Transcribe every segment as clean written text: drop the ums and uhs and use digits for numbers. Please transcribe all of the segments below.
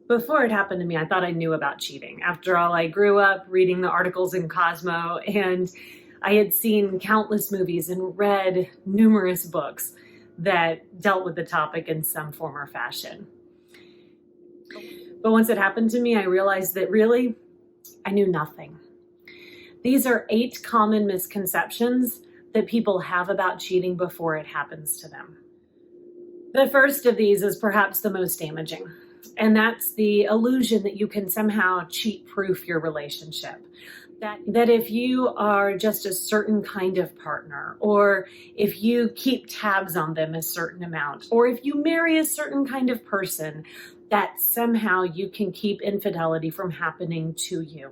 Before it happened to me, I thought I knew about cheating. After all, I grew up reading the articles in Cosmo, and I had seen countless movies and read numerous books that dealt with the topic in some form or fashion. But once it happened to me, I realized that really, I knew nothing. These are 8 common misconceptions that people have about cheating before it happens to them. The first of these is perhaps the most damaging, and that's the illusion that you can somehow cheat-proof your relationship. That if you are just a certain kind of partner, or if you keep tabs on them a certain amount, or if you marry a certain kind of person, that somehow you can keep infidelity from happening to you.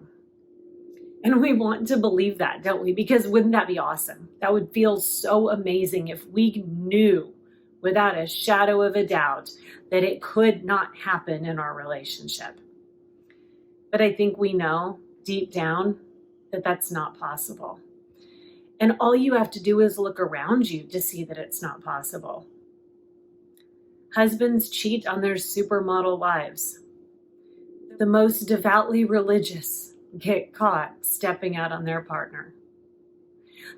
And we want to believe that, don't we? Because wouldn't that be awesome? That would feel so amazing if we knew without a shadow of a doubt that it could not happen in our relationship. But I think we know deep down that that's not possible. And all you have to do is look around you to see that it's not possible. Husbands cheat on their supermodel wives. The most devoutly religious get caught stepping out on their partner.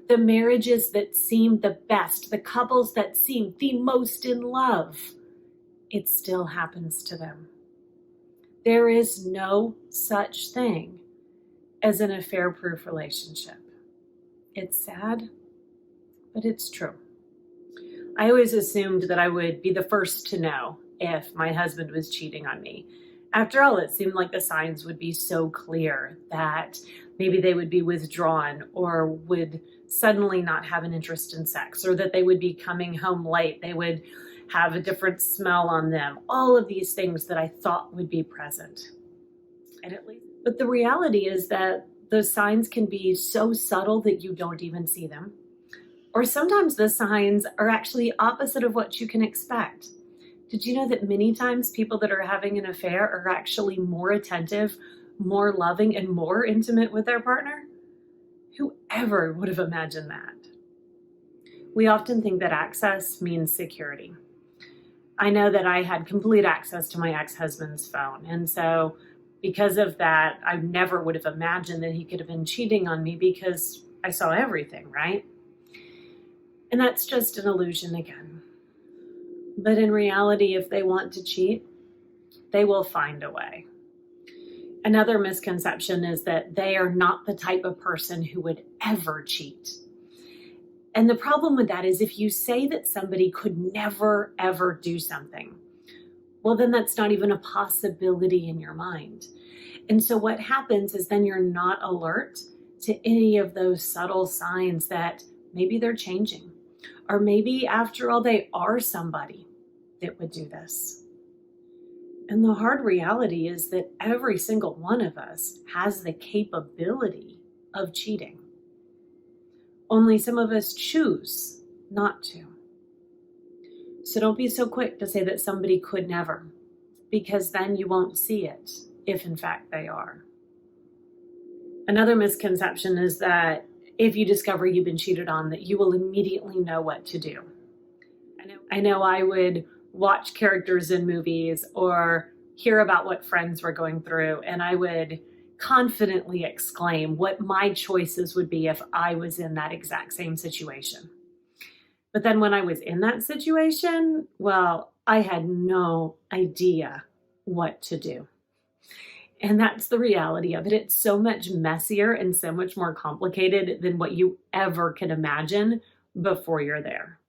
The marriages that seem the best, the couples that seem the most in love, it still happens to them. There is no such thing as an affair-proof relationship. It's sad, but it's true. I always assumed that I would be the first to know if my husband was cheating on me. After all, it seemed like the signs would be so clear that maybe they would be withdrawn or would suddenly not have an interest in sex, or that they would be coming home late. They would have a different smell on them. All of these things that I thought would be present. But the reality is that those signs can be so subtle that you don't even see them. Or sometimes the signs are actually opposite of what you can expect. Did you know that many times people that are having an affair are actually more attentive, more loving, and more intimate with their partner? Whoever would have imagined that? We often think that access means security. I know that I had complete access to my ex-husband's phone, and so because of that, I never would have imagined that he could have been cheating on me because I saw everything, right? And that's just an illusion again. But in reality, if they want to cheat, they will find a way. Another misconception is that they are not the type of person who would ever cheat. And the problem with that is if you say that somebody could never, ever do something, well, then that's not even a possibility in your mind. And so what happens is then you're not alert to any of those subtle signs that maybe they're changing, or maybe after all, they are somebody that would do this. And the hard reality is that every single one of us has the capability of cheating. Only some of us choose not to. So don't be so quick to say that somebody could never, because then you won't see it if in fact they are. Another misconception is that if you discover you've been cheated on, that you will immediately know what to do. I know I would watch characters in movies or hear about what friends were going through, and I would confidently exclaim what my choices would be if I was in that exact same situation. But then when I was in that situation, well, I had no idea what to do. And that's the reality of it. It's so much messier and so much more complicated than what you ever can imagine before you're there.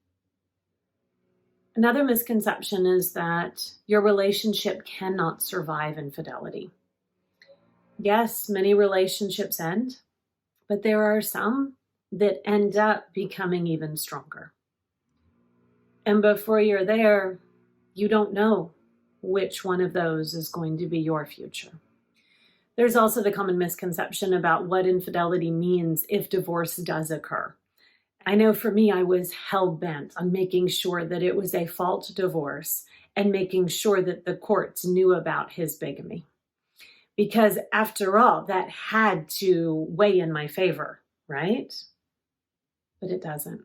Another misconception is that your relationship cannot survive infidelity. Yes, many relationships end, but there are some that end up becoming even stronger. And before you're there, you don't know which one of those is going to be your future. There's also the common misconception about what infidelity means if divorce does occur. I know for me, I was hell-bent on making sure that it was a fault divorce and making sure that the courts knew about his bigamy. Because after all, that had to weigh in my favor, right? But it doesn't.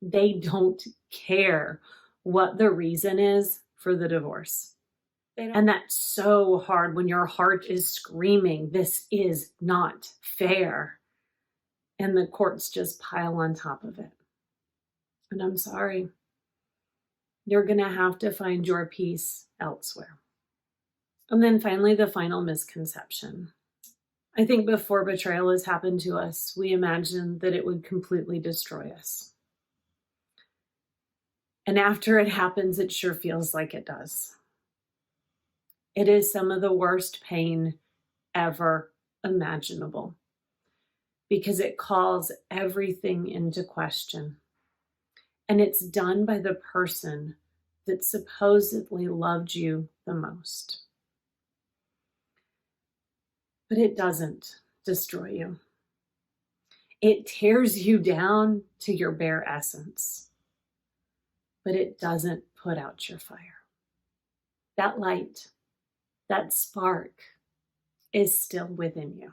They don't care what the reason is for the divorce. And that's so hard when your heart is screaming, this is not fair. And the courts just pile on top of it. And I'm sorry. You're going to have to find your peace elsewhere. And then finally, the final misconception. I think before betrayal has happened to us, we imagine that it would completely destroy us. And after it happens, it sure feels like it does. It is some of the worst pain ever imaginable because it calls everything into question. And it's done by the person that supposedly loved you the most. But it doesn't destroy you. It tears you down to your bare essence, but it doesn't put out your fire. That light, that spark is still within you.